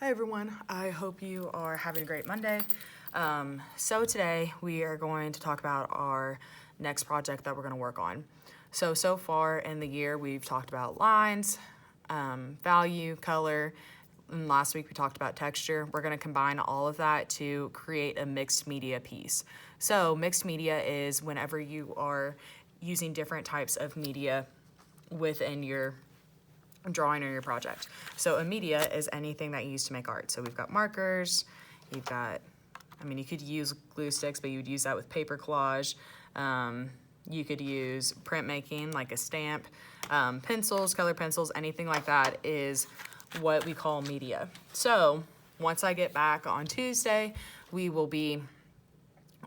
Hi everyone, I hope you are having a great Monday. So today we are going to talk about our next project that we're going to work on. So far in the year we've talked about lines, value, color, and last week we talked about texture. We're going to combine all of that to create a mixed media piece. So mixed media is whenever you are using different types of media within your drawing or your project. So a media is anything that you use to make art. So we've got markers, you've got, you could use glue sticks, but you would use that with paper collage. You could use printmaking, like a stamp, pencils, color pencils, anything like that is what we call media. So once I get back on Tuesday, we will be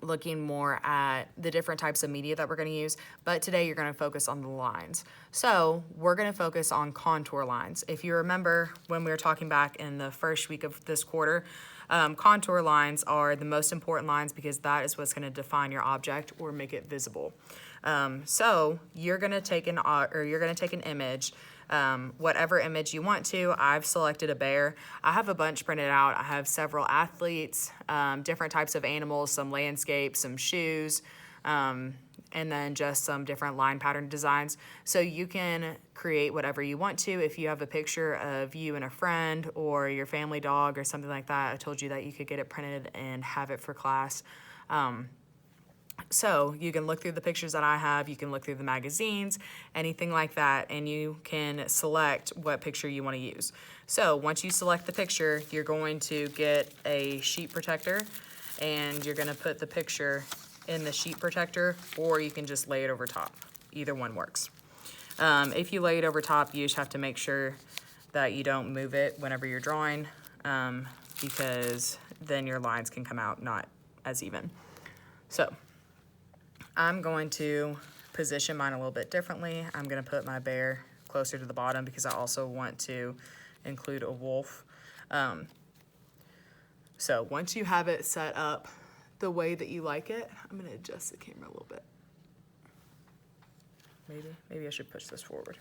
looking more at the different types of media that we're going to use, but today you're going to focus on the lines. So we're going to focus on contour lines. If you remember when we were talking back in the first week of this quarter, contour lines are the most important lines because that is what's going to define your object or make it visible. So you're going to take an image, whatever image you want to. I've selected a bear. I have a bunch printed out. I have several athletes, different types of animals, some landscapes, some shoes, and then just some different line pattern designs. So you can create whatever you want to. If you have a picture of you and a friend or your family dog or something like that, I told you that you could get it printed and have it for class. So you can look through the pictures that I have, you can look through the magazines, anything like that, and you can select what picture you want to use. So once you select the picture, you're going to get a sheet protector and you're going to put the picture in the sheet protector, or you can just lay it over top. Either one works. If you lay it over top, you just have to make sure that you don't move it whenever you're drawing, because then your lines can come out not as even. So I'm going to position mine a little bit differently. I'm going to put my bear closer to the bottom because I also want to include a wolf. So once you have it set up the way that you like it, I'm going to adjust the camera a little bit. Maybe I should push this forward.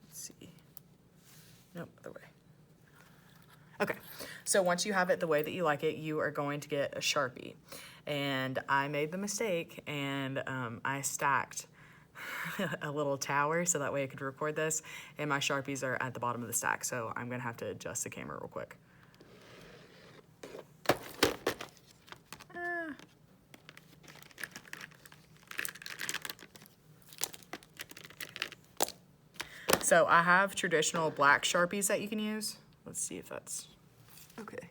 Let's see. Nope, other way. Okay, so once you have it the way that you like it, you are going to get a Sharpie. And I made the mistake and I stacked a little tower so that way I could record this, and my Sharpies are at the bottom of the stack, so I'm gonna have to adjust the camera real quick. So I have traditional black Sharpies that you can use. Let's see if that's okay.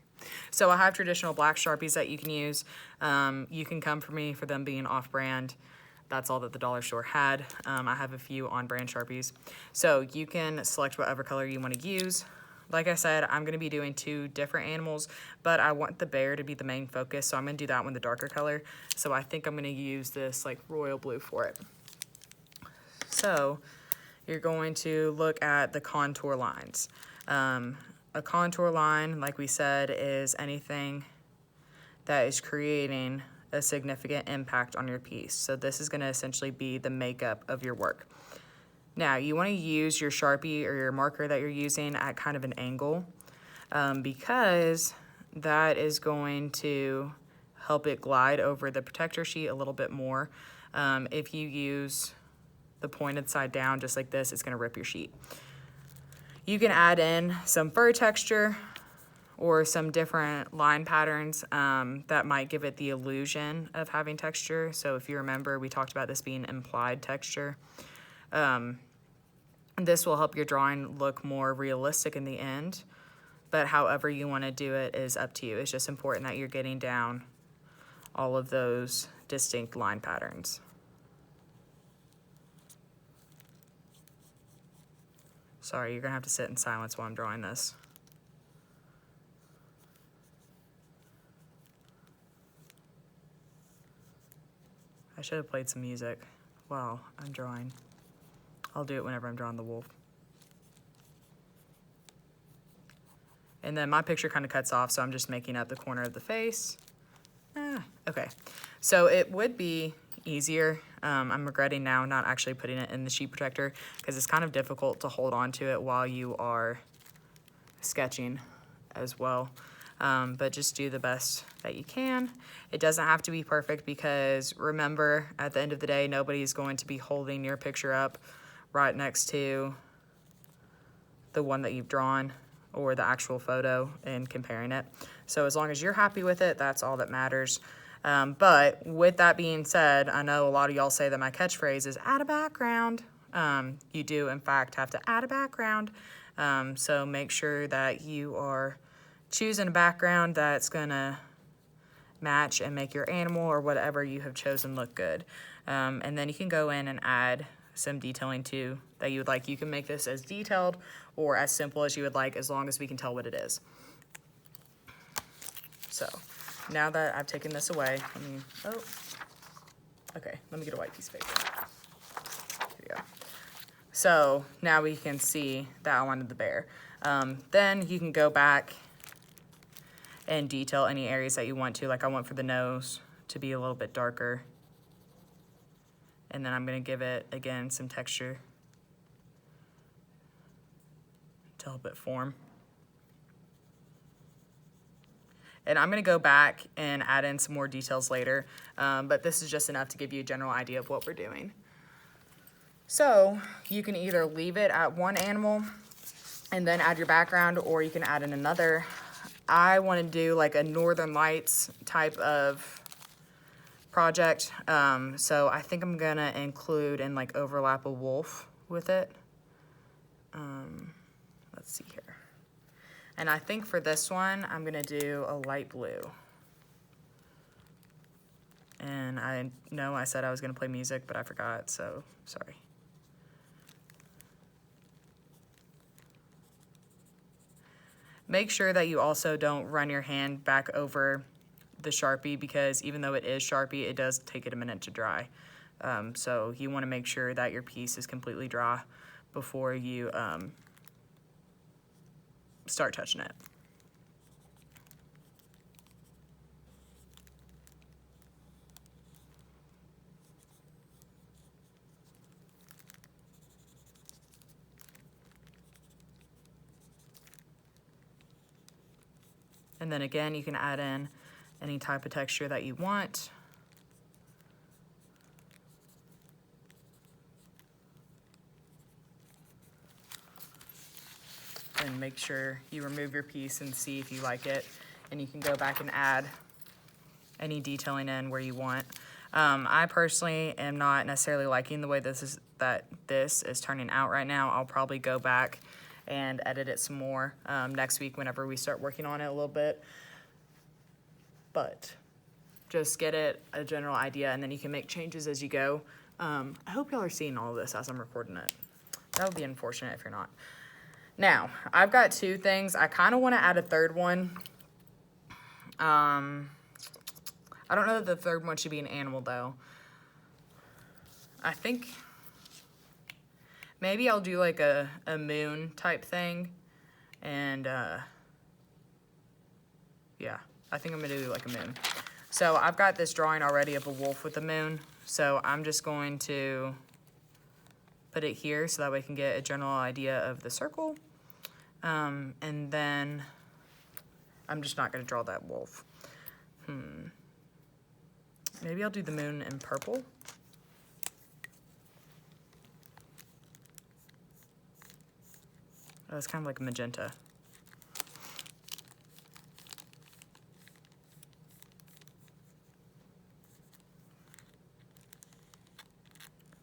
So I have traditional black Sharpies that you can use. You can come for me for them being off-brand. That's all that the dollar store had. I have a few on-brand Sharpies. So you can select whatever color you want to use. Like I said, I'm going to be doing two different animals, but I want the bear to be the main focus, so I'm going to do that one the darker color. So I think I'm going to use this like royal blue for it. So you're going to look at the contour lines. A contour line, like we said, is anything that is creating a significant impact on your piece. So this is going to essentially be the makeup of your work. Now, you want to use your Sharpie or your marker that you're using at kind of an angle, because that is going to help it glide over the protector sheet a little bit more. If you use the pointed side down just like this, it's going to rip your sheet. You can add in some fur texture or some different line patterns that might give it the illusion of having texture. So if you remember, we talked about this being implied texture. This will help your drawing look more realistic in the end, but however you want to do it is up to you. It's just important that you're getting down all of those distinct line patterns. Sorry, you're gonna have to sit in silence while I'm drawing this. I should have played some music while I'm drawing. I'll do it whenever I'm drawing the wolf. And then my picture kind of cuts off, so I'm just making up the corner of the face. Okay, so it would be easier. I'm regretting now not actually putting it in the sheet protector because it's kind of difficult to hold on to it while you are sketching as well. But just do the best that you can. It doesn't have to be perfect because remember, at the end of the day, nobody's going to be holding your picture up right next to the one that you've drawn or the actual photo and comparing it. So as long as you're happy with it, that's all that matters. But with that being said, I know a lot of y'all say that my catchphrase is add a background. You do, in fact, have to add a background. So make sure that you are choosing a background that's gonna match and make your animal or whatever you have chosen look good. And then you can go in and add some detailing too that you would like. You can make this as detailed or as simple as you would like, as long as we can tell what it is. So now that I've taken this away, let me get a white piece of paper. Here we go. So now we can see that I wanted the bear. Then you can go back and detail any areas that you want to. Like I want for the nose to be a little bit darker. And then I'm gonna give it, again, some texture to help it form. And I'm gonna go back and add in some more details later, but this is just enough to give you a general idea of what we're doing. So you can either leave it at one animal and then add your background, or you can add in another. I want to do like a Northern Lights type of project. So I think I'm gonna include and like overlap a wolf with it. Let's see here. And I think for this one, I'm gonna do a light blue. And I know I said I was gonna play music, but I forgot, so sorry. Make sure that you also don't run your hand back over the Sharpie, because even though it is Sharpie, it does take it a minute to dry. So you want to make sure that your piece is completely dry before you start touching it. And then again, you can add in any type of texture that you want. And make sure you remove your piece and see if you like it. And you can go back and add any detailing in where you want. I personally am not necessarily liking the way this is turning out right now. I'll probably go back and edit it some more next week whenever we start working on it a little bit. But just get it a general idea, and then you can make changes as you go. I hope y'all are seeing all of this as I'm recording it. That would be unfortunate if you're not. Now, I've got two things. I kind of want to add a third one. I don't know that the third one should be an animal, though. I think maybe I'll do like a moon type thing. And yeah, I think I'm gonna do like a moon. So I've got this drawing already of a wolf with a moon. So I'm just going to put it here so that we can get a general idea of the circle. And then I'm just not gonna draw that wolf. Maybe I'll do the moon in purple. Oh, it's kind of like magenta.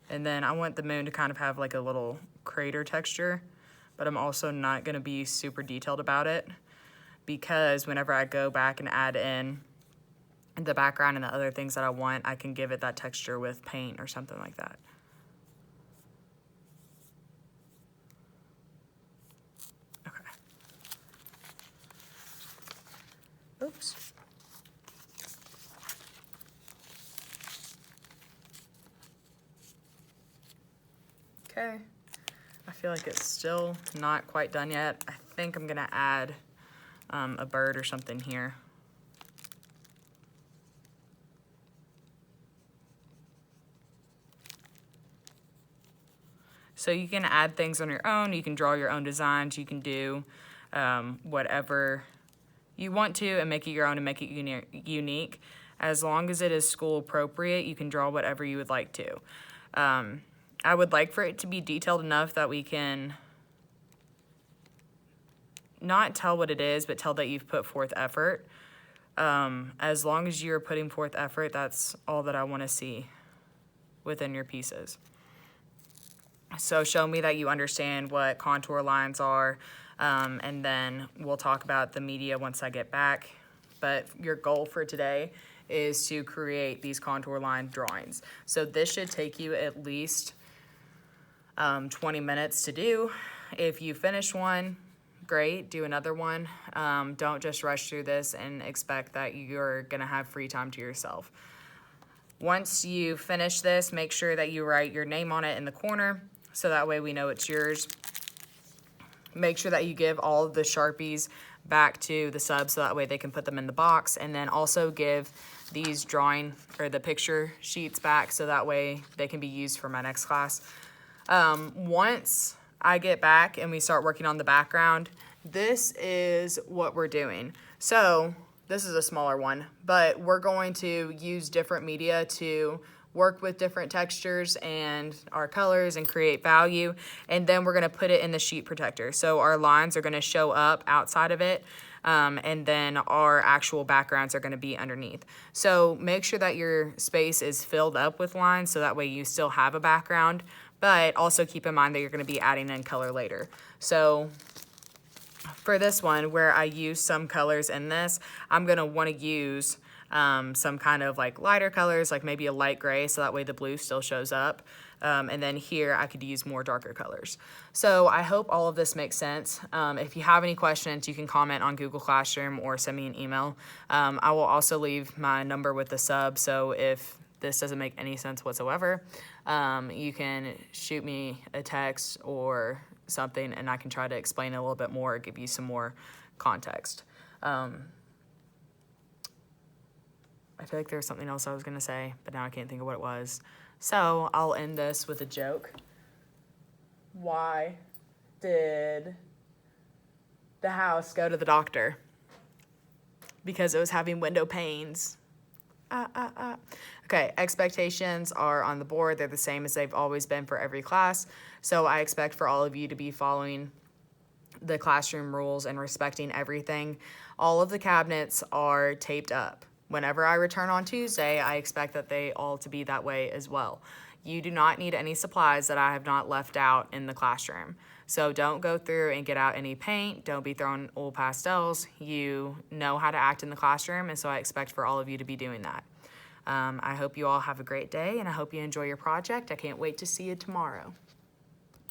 And then I want the moon to kind of have like a little crater texture, but I'm also not gonna be super detailed about it, because whenever I go back and add in the background and the other things that I want, I can give it that texture with paint or something like that. Okay. Oops. Okay. I feel like it's still not quite done yet. I think I'm gonna add a bird or something here. So you can add things on your own, you can draw your own designs, you can do whatever you want to and make it your own and make it unique. As long as it is school appropriate, you can draw whatever you would like to. I would like for it to be detailed enough that we can not tell what it is, but tell that you've put forth effort. As long as you're putting forth effort, that's all that I want to see within your pieces. So show me that you understand what contour lines are, and then we'll talk about the media once I get back. But your goal for today is to create these contour line drawings. So this should take you at least 20 minutes to do. If you finish one, great, do another one. Don't just rush through this and expect that you're gonna have free time to yourself. Once you finish this, make sure that you write your name on it in the corner, so that way we know it's yours. Make sure that you give all of the Sharpies back to the subs so that way they can put them in the box, and then also give these drawing or the picture sheets back so that way they can be used for my next class. Once I get back and we start working on the background, this is what we're doing. So this is a smaller one, but we're going to use different media to work with different textures and our colors and create value. And then we're gonna put it in the sheet protector. So our lines are gonna show up outside of it, and then our actual backgrounds are gonna be underneath. So make sure that your space is filled up with lines so that way you still have a background, but also keep in mind that you're gonna be adding in color later. So for this one, where I use some colors in this, I'm gonna wanna use some kind of like lighter colors, like maybe a light gray, so that way the blue still shows up. And then here I could use more darker colors. So I hope all of this makes sense. If you have any questions, you can comment on Google Classroom or send me an email. I will also leave my number with the sub, so if this doesn't make any sense whatsoever, you can shoot me a text or something and I can try to explain it a little bit more or give you some more context. I feel like there was something else I was gonna say, but now I can't think of what it was. So I'll end this with a joke. Why did the house go to the doctor? Because it was having window panes. Okay, expectations are on the board. They're the same as they've always been for every class. So I expect for all of you to be following the classroom rules and respecting everything. All of the cabinets are taped up. Whenever I return on Tuesday, I expect that they all to be that way as well. You do not need any supplies that I have not left out in the classroom. So don't go through and get out any paint. Don't be throwing old pastels. You know how to act in the classroom, and so I expect for all of you to be doing that. I hope you all have a great day, and I hope you enjoy your project. I can't wait to see you tomorrow.